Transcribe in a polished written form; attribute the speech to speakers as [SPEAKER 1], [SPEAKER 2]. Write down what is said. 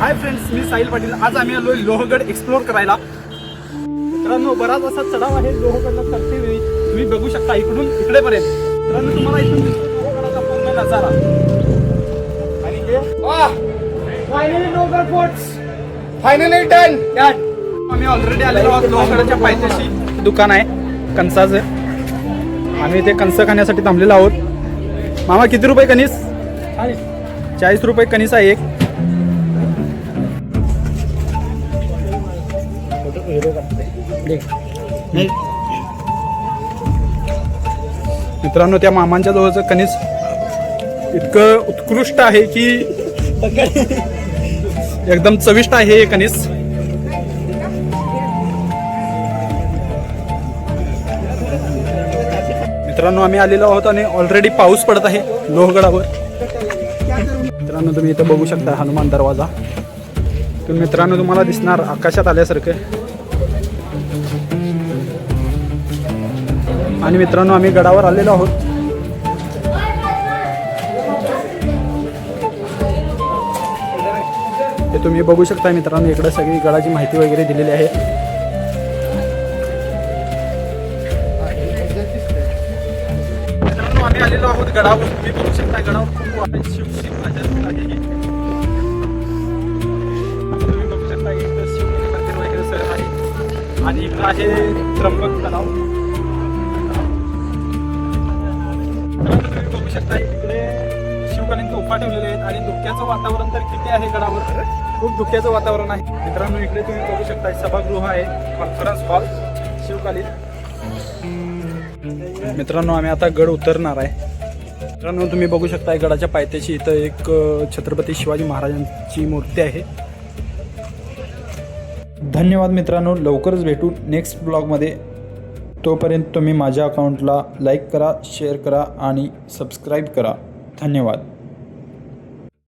[SPEAKER 1] Hi friends, मी साहिल पाटील. आज आम्ही आलोय लोहगड एक्सप्लोर करायला. मित्रांनो, बराच असा चढाव आहे लोहगडला चढते वेळी. तुम्ही बघू शकता इकडून इकडेपर्यंत. मित्रांनो, तुम्हाला इथून दिसतो लोहगडाचा पूर्ण नजारा. आणि हे finally Lohagad forts finally done. आम्ही ऑलरेडी आलेलो आहोत. लोहगडाच्या पायथ्याशी दुकान आहे कणसाचं. आम्ही इथे कणसं खाण्यासाठी थांबलेलो आहोत. मामा, किती रुपये कणीस? 40 रुपये कणीस आहे एक. मित्रांनो, त्या मामांच्या जवळचं कणीस इतकं उत्कृष्ट आहे की एकदम चविष्ट आहे हे कणीस. मित्रांनो, आम्ही आलेलो आहोत आणि ऑलरेडी पाऊस पडत आहे लोहगडावर. मित्रांनो, तुम्ही इथं बघू शकता हनुमान दरवाजा. तर मित्रांनो, तुम्हाला दिसणार आकाशात आल्यासारखं. आणि मित्रांनो, आम्ही गडावर आलेलो आहोत. हे तुम्ही बघू शकता मित्रांनो, इकडे सगळी गडाची माहिती वगैरे दिलेली आहे. मित्रांनो, आम्ही आलेलो आहोत गडावर. तुम्ही बघू शकता गडावर खूप शिवशिव आहे. तुम्ही बघू शकता इकडे शिवलिंग मंदिर वगैरे सर्व आहे. आणि इकडे आहे त्र्यंबक तलाव. तुम्ही बघू शकता इकडे शिवकालीन तोफा ठेवलेले आहेत. आणि धुक्याचं वातावरण तर किती आहे गडावर, खूप धुक्याचं वातावरण आहे. मित्रांनो, इकडे तुम्ही बघू शकता सभागृह आहे, कॉन्फरन्स हॉल शिवकालीन. मित्रांनो, आम्ही आता गड उतरणार आहे. मित्रांनो, तुम्ही बघू शकता गडाच्या पायथ्याशी इथं एक छत्रपती शिवाजी महाराजांची मूर्ती आहे. धन्यवाद मित्रांनो, लवकरच भेटू नेक्स्ट ब्लॉगमध्ये. तोपर्यंत तुम्ही माझ्या अकाउंटला लाईक करा, शेअर करा आणि सबस्क्राईब करा. धन्यवाद.